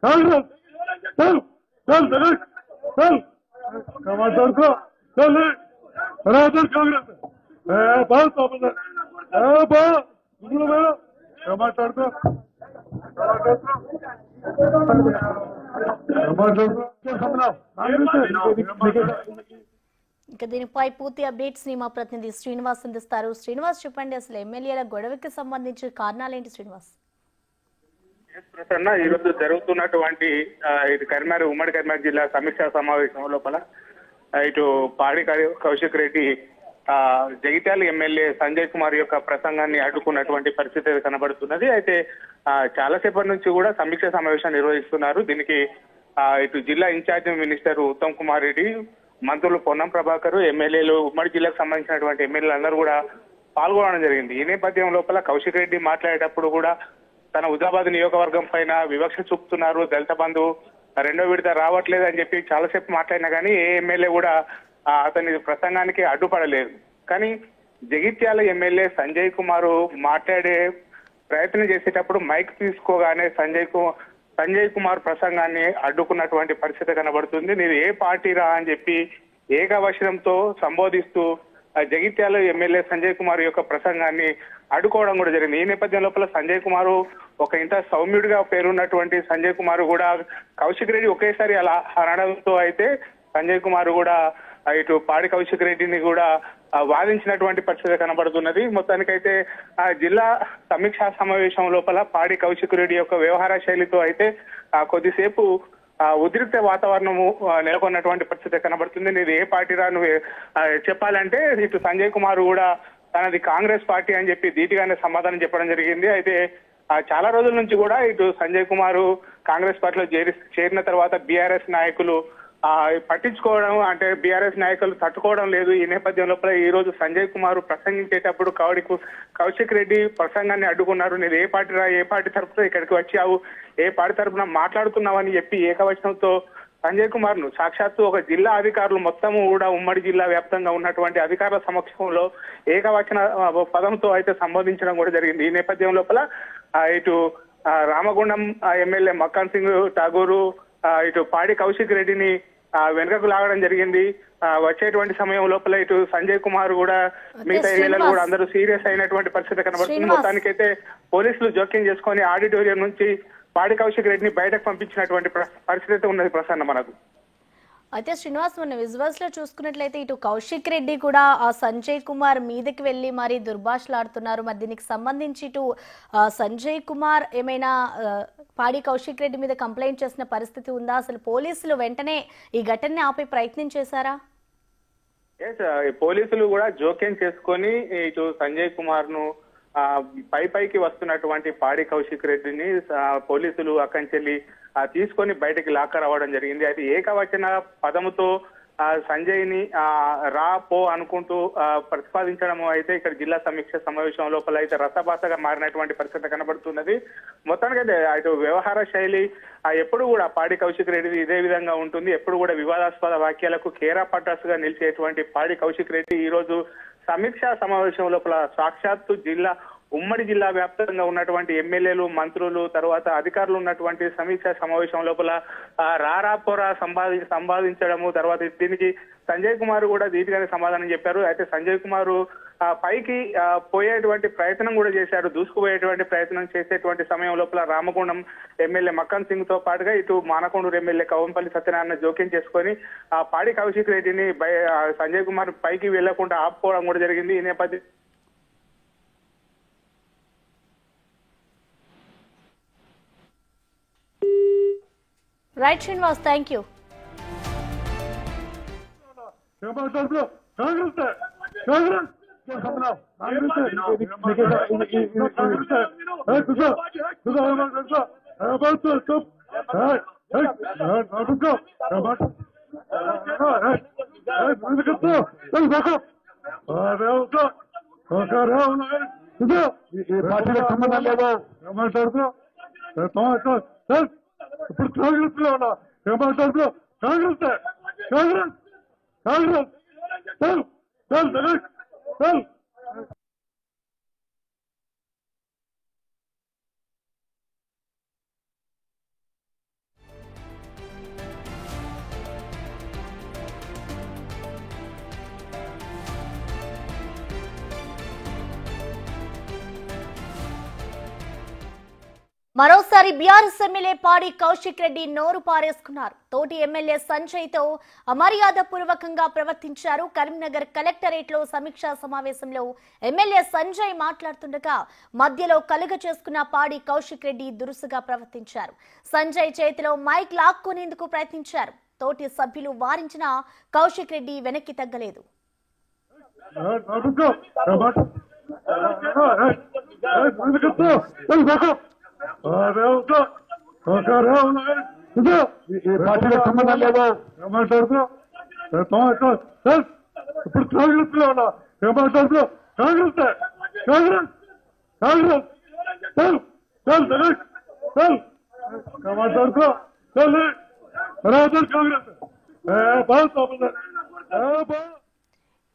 कांग्रेस चल चल चल चल टमाटर को चल बराबर कांग्रेस बात बात टमाटर को टमाटर को ఇక దీనిపై పూర్తి అప్డేట్స్ ని మా ప్రతినిధి శ్రీనివాస్ అందిస్తారు. శ్రీనివాస్, చెప్పండి, అసలు ఎమ్మెల్యేల గొడవకి సంబంధించి కారణాలేంటి శ్రీనివాస్? ప్రసన్న, ఈ రోజు జరుగుతున్నటువంటి ఇది ఉమ్మడి కరీంనగర్ జిల్లా సమీక్షా సమావేశం లోపల ఇటు పాడి కౌశిక్ రెడ్డి జగిత్యాల ఎమ్మెల్యే సంజయ్ కుమార్ యొక్క ప్రసంగాన్ని అడ్డుకున్నటువంటి పరిస్థితి కనబడుతున్నది. అయితే చాలాసేపటి నుంచి కూడా సమీక్షా సమావేశం నిర్వహిస్తున్నారు. దీనికి ఇటు జిల్లా ఇన్ఛార్జ్ మినిస్టర్ ఉత్తమ్ కుమార్ రెడ్డి, మంత్రులు పొన్నం ప్రభాకర్, ఎమ్మెల్యేలు, ఉమ్మడి జిల్లాకు సంబంధించినటువంటి ఎమ్మెల్యేలు అందరూ కూడా పాల్గొనడం జరిగింది. ఈ నేపథ్యం లోపల కౌశిక్ రెడ్డి మాట్లాడేటప్పుడు కూడా తన హుజరాబాద్ నియోజకవర్గం పైన వివక్ష చూపుతున్నారు, దళిత బంధు రెండో విడత రావట్లేదు అని చెప్పి చాలాసేపు మాట్లాడినా కానీ ఏ ఎమ్మెల్యే కూడా అతని ప్రసంగానికి అడ్డుపడలేదు. కానీ జగిత్యాల ఎమ్మెల్యే సంజయ్ కుమార్ మాట్లాడే ప్రయత్నం చేసేటప్పుడు మైక్ తీసుకోగానే సంజయ్ కుమార్ ప్రసంగాన్ని అడ్డుకున్నటువంటి పరిస్థితి కనబడుతుంది. నీది ఏ పార్టీ రా అని చెప్పి ఏకవచనంతో సంబోధిస్తూ జగిత్యాల ఎమ్మెల్యే సంజయ్ కుమార్ యొక్క ప్రసంగాన్ని అడ్డుకోవడం కూడా జరిగింది. ఈ నేపథ్యం లోపల సంజయ్ కుమార్ ఒక ఇంత సౌమ్యుడిగా పేరున్నటువంటి సంజయ్ కుమార్ కూడా కౌశిక్ రెడ్డి ఒకేసారి అలా అనడంతో అయితే సంజయ్ కుమార్ కూడా ఇటు పాడి కౌశిక్ రెడ్డిని కూడా వాదించినటువంటి పరిస్థితి కనబడుతున్నది. మొత్తానికైతే ఆ జిల్లా సమీక్షా సమావేశం లోపల పాడి కౌశిక్ రెడ్డి యొక్క వ్యవహార శైలితో అయితే కొద్దిసేపు ఉద్రిక్త వాతావరణము నెలకొన్నటువంటి పరిస్థితి కనబడుతుంది. నీది ఏ పార్టీ రా నువ్వు చెప్పాలంటే ఇటు సంజయ్ కుమార్ కూడా తనది కాంగ్రెస్ పార్టీ అని చెప్పి ధీటుగానే సమాధానం చెప్పడం జరిగింది. అయితే చాలా రోజుల నుంచి కూడా ఇటు సంజయ్ కుమార్ కాంగ్రెస్ పార్టీలో చేరిన తర్వాత బీఆర్ఎస్ నాయకులు పట్టించుకోవడం అంటే బీఆర్ఎస్ నాయకులు తట్టుకోవడం లేదు. ఈ నేపథ్యం లోపల ఈ రోజు సంజయ్ కుమార్ ప్రసంగించేటప్పుడు కౌశిక్ రెడ్డి ప్రసంగాన్ని అడ్డుకున్నారు. నేను ఏ పార్టీ రా, ఏ పార్టీ తరపున ఇక్కడికి వచ్చావు, ఏ పార్టీ తరపున మాట్లాడుతున్నావని చెప్పి ఏకవచనంతో సంజయ్ కుమార్ ను సాక్షాత్తు ఒక జిల్లా అధికారులు మొత్తము కూడా ఉమ్మడి జిల్లా వ్యాప్తంగా ఉన్నటువంటి అధికారుల సమక్షంలో ఏకవచన పదంతో అయితే సంబోధించడం కూడా జరిగింది. ఈ నేపథ్యం లోపల ఇటు రామగుండం ఎమ్మెల్యే మక్కన్ సింగ్ ఠాగూరు ఇటు పాడి కౌశిక్ రెడ్డిని వెనుకకు లాగడం జరిగింది. వచ్చేటువంటి సమయం లోపల ఇటు సంజయ్ కుమార్ కూడా మిగతా ఎమ్మెల్యేలు కూడా అందరూ సీరియస్ అయినటువంటి పరిస్థితి కనబడుతుంది. మొత్తానికైతే పోలీసులు జోక్యం చేసుకుని ఆడిటోరియం నుంచి పాడి కౌశిక్ రెడ్డిని బయటకు పంపించినటువంటి పరిస్థితి ఉన్నది ప్రసన్న మనకు. అయితే శ్రీనివాస్, మన విజువల్స్ లో చూసుకున్నట్లయితే ఇటు కౌశిక్ రెడ్డి కూడా ఆ సంజయ్ కుమార్ మీదకి వెళ్లి మరి దుర్భాషలాడుతున్నారు. మరి దీనికి సంబంధించి ఇటు సంజయ్ కుమార్ ఏమైనా పాడి కౌశిక్ రెడ్డి మీద కంప్లైంట్ చేసిన పరిస్థితి ఉందా? అసలు పోలీసులు వెంటనే ఈ ఘటనని ఆపే ప్రయత్నం చేశారా? పోలీసులు కూడా జోక్యం చేసుకొని ఇటు సంజయ్ కుమార్ ను పైకి వస్తున్నటువంటి పాడి కౌశిక్ రెడ్డిని పోలీసులు అక్కంచెల్లి తీసుకొని బయటకి లాక్క రావడం జరిగింది. అయితే ఏకవచన పదముతో సంజయ్ ని రా పో అనుకుంటూ ప్రతిపాదించడం అయితే ఇక్కడ జిల్లా సమీక్ష సమావేశం లోపల అయితే రసభాసగా మారినటువంటి పరిస్థితి కనబడుతున్నది. మొత్తానికైతే అటు వ్యవహార శైలి ఎప్పుడు కూడా పాడి కౌశిక్ రెడ్డి ఇదే విధంగా ఉంటుంది. ఎప్పుడు కూడా వివాదాస్పద వాక్యాలకు కేరా పట్టాస్ గా నిలిచేటువంటి పాడి కౌశిక్ రెడ్డి ఈ రోజు సమీక్షా సమావేశం లోపల సాక్షాత్తు ఉమ్మడి జిల్లా వ్యాప్తంగా ఉన్నటువంటి ఎమ్మెల్యేలు, మంత్రులు, తర్వాత అధికారులు ఉన్నటువంటి సమీక్షా సమావేశం లోపల రారాపోరా సంపాదించడము, తర్వాత దీనికి సంజయ్ కుమార్ కూడా ధీటుగానే సమాధానం చెప్పారు. అయితే సంజయ్ కుమార్ పైకి పోయేటువంటి ప్రయత్నం కూడా చేశారు. దూసుకుపోయేటువంటి ప్రయత్నం చేసేటువంటి సమయం లోపల రామగుండం ఎమ్మెల్యే మక్కన్ సింగ్ తో పాటుగా ఇటు మానకొండూరు ఎమ్మెల్యే కవంపల్లి సత్యనారాయణ జోక్యం చేసుకొని పాడి కౌశిక్ రెడ్డిని సంజయ్ కుమార్ పైకి వెళ్లకుండా ఆపుకోవడం కూడా జరిగింది. ఈ నేపథ్యం రైట్ శ్రీనివాస్, థ్యాంక్ యూ. ఇప్పుడు కాంగ్రెస్ లో ఉన్నా ఏమంటారు? కాంగ్రెస్ కాంగ్రెస్ కాంగ్రెస్ మరోసారి బీఆర్ఎస్ ఎమ్మెల్యే పాడి కౌశిక్ రెడ్డి నోరు పారేసుకున్నారు. తోటి ఎమ్మెల్యే సంజయ్ తో అమర్యాద పూర్వకంగా ప్రవర్తించారు. కరీంనగర్ కలెక్టరేట్ లో సమీక్షా సమావేశంలో ఎమ్మెల్యే సంజయ్ మాట్లాడుతుండగా మధ్యలో కలుగ చేసుకున్న పాడి కౌశిక్ రెడ్డి దురుసుగా ప్రవర్తించారు. సంజయ్ చేతిలో మైక్ లాక్కునేందుకు ప్రయత్నించారు. తోటి సభ్యులు వారించిన కౌశిక్ రెడ్డి వెనక్కి తగ్గలేదు. సంబంధం లేదా మాట్లాడుతూ ఇప్పుడు కాంగ్రెస్ లో ఉన్నా ఏం మాట్లాడుతూ కాంగ్రెస్ కాంగ్రెస్ కాంగ్రెస్ మాట్లాడుతూ కాంగ్రెస్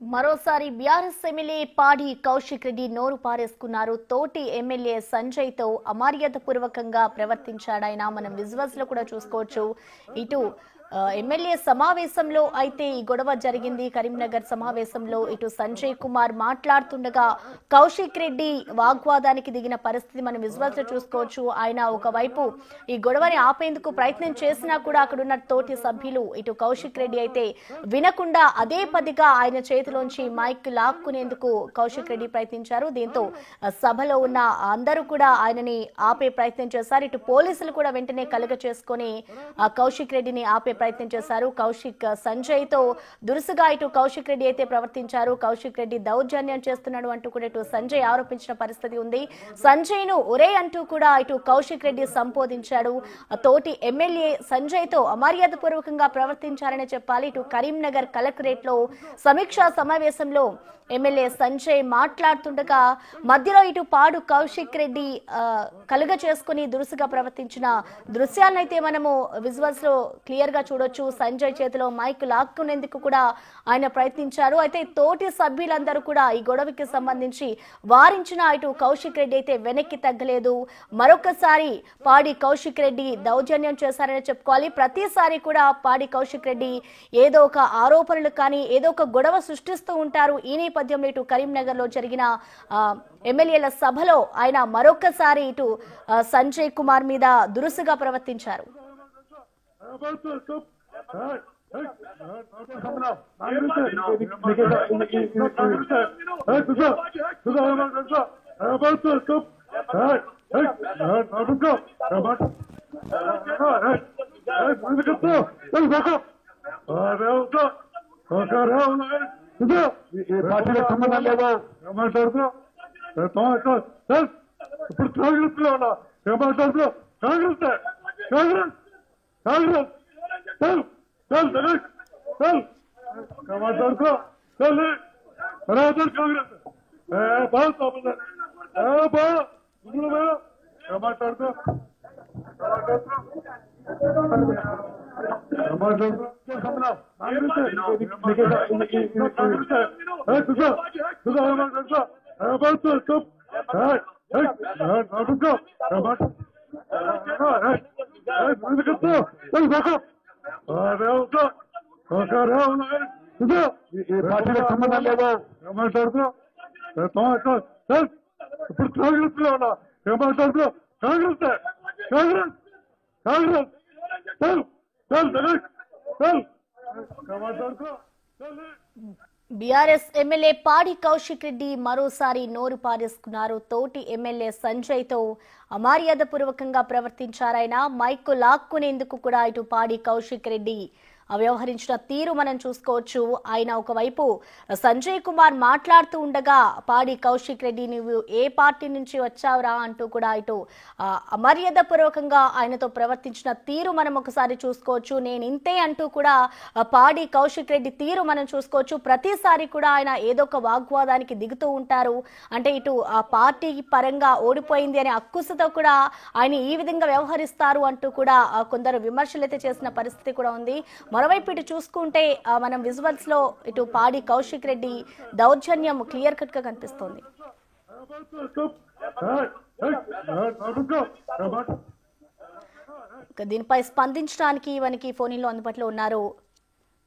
మరోసారి బీఆర్ఎస్ ఎమ్మెల్యే పాడి కౌశిక్ రెడ్డి నోరు పారేసుకున్నారు. తోటి ఎమ్మెల్యే సంజయ్ తో అమర్యాద పూర్వకంగా ప్రవర్తించాడాయన. మనం విజువల్స్ లో కూడా చూసుకోవచ్చు. ఇటు ఎమ్మెల్యే సమావేశంలో అయితే ఈ గొడవ జరిగింది. కరీంనగర్ సమావేశంలో ఇటు సంజయ్ కుమార్ మాట్లాడుతుండగా కౌశిక్ రెడ్డి వాగ్వాదానికి దిగిన పరిస్థితి మనం విజువల్స్ లో చూసుకోవచ్చు. ఆయన ఒకవైపు ఈ గొడవని ఆపేందుకు ప్రయత్నం చేసినా కూడా అక్కడున్న తోటి సభ్యులు ఇటు కౌశిక్ రెడ్డి అయితే వినకుండా అదే పదిగా ఆయన చేతిలోంచి మైక్ లాక్కునేందుకు కౌశిక్ రెడ్డి ప్రయత్నించారు. దీంతో సభలో ఉన్న అందరూ కూడా ఆయనని ఆపే ప్రయత్నం చేశారు. ఇటు పోలీసులు కూడా వెంటనే కలుగ చేసుకుని కౌశిక్ రెడ్డిని ఆపే ప్రయత్నం చేశారు. కౌశిక్ సంజయ్ తో దురుసుగా ఇటు కౌశిక్ రెడ్డి అయితే ప్రవర్తించారు. కౌశిక్ రెడ్డి దౌర్జన్యం చేస్తున్నాడు అంటూ కూడా ఇటు సంజయ్ ఆరోపించిన పరిస్థితి ఉంది. సంజయ్ ను ఒరే అంటూ కూడా ఇటు కౌశిక్ రెడ్డి సంబోధించాడు. తోటి ఎమ్మెల్యే సంజయ్ తో అమర్యాద పూర్వకంగా ప్రవర్తించారని చెప్పాలి. ఇటు కరీంనగర్ కలెక్టరేట్ లో సమీక్షా సమావేశంలో ఎమ్మెల్యే సంజయ్ మాట్లాడుతుండగా మధ్యలో ఇటు పాడు కౌశిక్ రెడ్డి కలుగ చేసుకుని దురుసుగా ప్రవర్తించిన దృశ్యాలనైతే మనము విజువల్స్ లో క్లియర్ గా చూడొచ్చు. సంజయ్ చేతిలో మైక్ లాక్కునేందుకు కూడా ఆయన ప్రయత్నించారు. అయితే తోటి సభ్యులందరూ కూడా ఈ గొడవకి సంబంధించి వారించిన ఇటు కౌశిక్ రెడ్డి అయితే వెనక్కి తగ్గలేదు. మరొకసారి పాడి కౌశిక్ రెడ్డి దౌర్జన్యం చేశారని చెప్పుకోవాలి. ప్రతిసారి కూడా పాడి కౌశిక్ రెడ్డి ఏదో ఒక ఆరోపణలు కానీ ఏదో ఒక గొడవ సృష్టిస్తూ ఉంటారు. ఈ నేపథ్యంలో ఇటు కరీంనగర్ లో జరిగిన ఎమ్మెల్యేల సభలో ఆయన మరొకసారి ఇటు సంజయ్ కుమార్ మీద దురుసుగా ప్రవర్తించారు. సంబంధం లేదా మాట్లాడుతూ ఇప్పుడు కాంగ్రెస్ లో ఉన్నా ఏం మాట్లాడుతూ కాంగ్రెస్ కాంగ్రెస్ కాంగ్రెస్ మాట్లాడుతూ కాంగ్రెస్ మాట్లాడుతూ సంబంధం లేదా మాట్లాడుతూ ఇప్పుడు కాంగ్రెస్ లో ఉన్నా ఏం మాట్లాడుతూ కాంగ్రెస్ కాంగ్రెస్ బీఆర్ఎస్ ఎమ్మెల్యే పాడి కౌశిక్ రెడ్డి మరోసారి నోరు పారేసుకున్నారు. తోటి ఎమ్మెల్యే సంజయ్ తో అమర్యాద పూర్వకంగా ప్రవర్తించారాయన. మైక్ లాక్కునేందుకు కూడా ఇటు పాడి కౌశిక్ రెడ్డి వ్యవహరించిన తీరు మనం చూసుకోవచ్చు. ఆయన ఒకవైపు సంజయ్ కుమార్ మాట్లాడుతూ ఉండగా పాడి కౌశిక్ రెడ్డి నువ్వు ఏ పార్టీ నుంచి వచ్చావురా అంటూ కూడా ఇటు అమర్యాద పూర్వకంగా ఆయనతో ప్రవర్తించిన తీరు మనం ఒకసారి చూసుకోవచ్చు. నేను ఇంతే అంటూ కూడా పాడి కౌశిక్ రెడ్డి తీరు మనం చూసుకోవచ్చు. ప్రతిసారి కూడా ఆయన ఏదో ఒక వాగ్వాదానికి దిగుతూ ఉంటారు. అంటే ఇటు ఆ పార్టీ పరంగా ఓడిపోయింది అనే అక్కుసతో కూడా ఆయన ఈ విధంగా వ్యవహరిస్తారు అంటూ కూడా కొందరు విమర్శలు అయితే చేసిన పరిస్థితి కూడా ఉంది. మరోవైపు ఇటు చూసుకుంటే మనం విజువల్స్ లో ఇటు పాడి కౌశిక్ రెడ్డి దౌర్జన్యం క్లియర్ కట్ గా కనిపిస్తోంది. దీనిపై స్పందించడానికి మనకి ఫోన్లో అందుబాటులో ఉన్నారు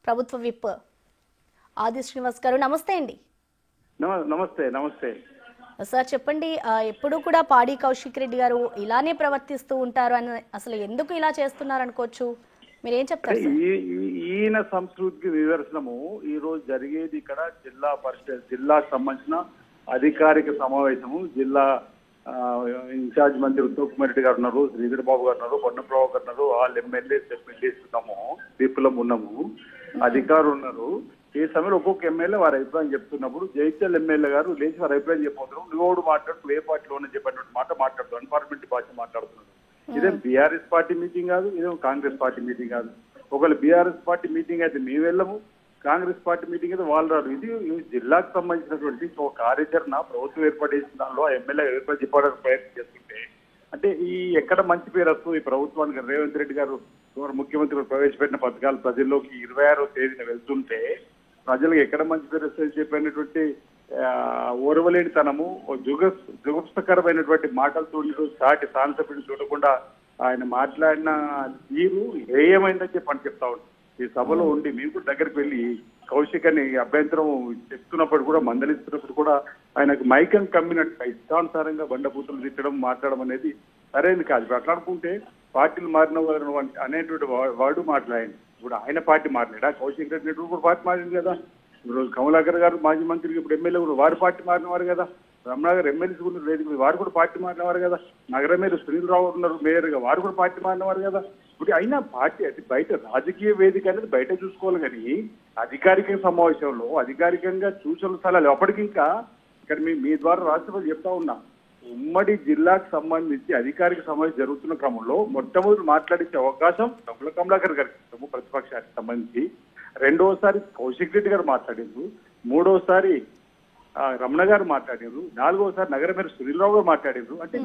ప్రభుత్వ విప్ ఆది శ్రీనివాస్ గారు. నమస్తే అండి. నమస్తే నమస్తే. సార్ చెప్పండి, ఎప్పుడు కూడా పాడి కౌశిక్ రెడ్డి గారు ఇలానే ప్రవర్తిస్తూ ఉంటారు అని అసలు ఎందుకు ఇలా చేస్తున్నారు అనుకోవచ్చు? మీరేం చెప్తారు సార్? ఈయన సంస్కృతికి నిదర్శనము ఈ రోజు జరిగేది ఇక్కడ జిల్లా పరిషత్ జిల్లాకు సంబంధించిన అధికారిక సమావేశము. జిల్లా ఇన్ఛార్జ్ మంత్రి ఉత్తమ్ కుమార్ రెడ్డి గారు ఉన్నారు, శ్రీధర్ బాబు గారు ఉన్నారు, పొన్నప్రభు గారు ఉన్నారు, వాళ్ళు ఎమ్మెల్యేస్ ఉన్నాము, పీపులం ఉన్నాము, అధికారులు ఉన్నారు. ఈ సమయంలో ఒక్కొక్క ఎమ్మెల్యే వారి అభిప్రాయం చెప్తున్నప్పుడు జైత్యాల ఎమ్మెల్యే గారు లేచి వారి అభిప్రాయం చెప్పబోతున్నారు. నువ్వు మాట్లాడుతూ ఏ పార్టీలో ఉన్న చెప్పినటువంటి మాట మాట్లాడుతూ అన్పార్లమెంటరీ భాష మాట్లాడుతున్నారు. ఇదేం బీఆర్ఎస్ పార్టీ మీటింగ్ కాదు, ఇదేం కాంగ్రెస్ పార్టీ మీటింగ్ కాదు. ఒకవేళ బీఆర్ఎస్ పార్టీ మీటింగ్ అయితే మేము వెళ్ళము, కాంగ్రెస్ పార్టీ మీటింగ్ అయితే వాళ్ళు రాదు. ఇది జిల్లాకు సంబంధించినటువంటి ఒక కార్యాచరణ ప్రభుత్వం ఏర్పాటు చేసిన దానిలో ఎమ్మెల్యే ఏర్పాటు చెప్పడానికి ప్రయత్నం చేస్తుంటే అంటే ఈ ఎక్కడ మంచి పేరు వస్తుంది ఈ ప్రభుత్వానికి? రేవంత్ రెడ్డి గారు ముఖ్యమంత్రి ప్రవేశపెట్టిన పథకాలు ప్రజల్లోకి 26వ తేదీన వెళ్తుంటే ప్రజలకు ఎక్కడ మంచి పేరు వస్తుంది చెప్పినటువంటి ఓర్వలేనితనము, జుగుప్సకరమైనటువంటి మాటలతో సాటి సాంసపిని చూడకుండా ఆయన మాట్లాడిన తీరు ఏమైందని చెప్పని చెప్తా ఉంటాం. ఈ సభలో ఉండి మేము కూడా దగ్గరికి వెళ్ళి కౌశిక్ అని అభ్యంతరం చెప్తున్నప్పుడు కూడా మందలిస్తున్నప్పుడు కూడా ఆయనకు మైకం కమ్మినట్టు ఇష్టానుసారంగా బండబూతులు తిట్టడం మాట్లాడడం అనేది సరైనది కాదు. ఇప్పుడు అట్లా అనుకుంటే పార్టీలు మారిన వారు అనేటువంటి వాడు మాట్లాడింది. ఇప్పుడు ఆయన పార్టీ మాట్లాడా, కౌశిక్ రెడ్డి కూడా పార్టీ మారింది కదా. ఇప్పుడు కమలాకర్ గారు మాజీ మంత్రికి ఇప్పుడు ఎమ్మెల్యే కూడా వారు పార్టీ మారినవారు కదా. రమణ గారు ఎమ్మెల్యేస్ కూడా లేదు, వారు కూడా పార్టీ మారినవారు కదా. నగర మేయర్ సునీల్ ఉన్నారు మేయర్గా, వారు కూడా పార్టీ మారినవారు కదా. ఇప్పుడు అయినా పార్టీ అది బయట రాజకీయ వేదిక అనేది బయట చూసుకోవాలి కానీ అధికారిక సమావేశంలో అధికారికంగా సూచనల స్థలాలు అప్పటికింకా ఇక్కడ మీ ద్వారా రాష్ట్రపతి చెప్తా ఉన్నా ఉమ్మడి జిల్లాకు సంబంధించి అధికారిక సమావేశం జరుగుతున్న క్రమంలో మొట్టమొదటి మాట్లాడించే అవకాశం కమలాకర్ గారికి ఇస్తాము ప్రతిపక్షానికి సంబంధించి. రెండోసారి కౌశిక్ రెడ్డి గారు మాట్లాడారు, మూడోసారి రమణ గారు మాట్లాడారు, నాలుగోసారి నగర మేయర్ సునీల్ రావు గారు మాట్లాడారు. అంటే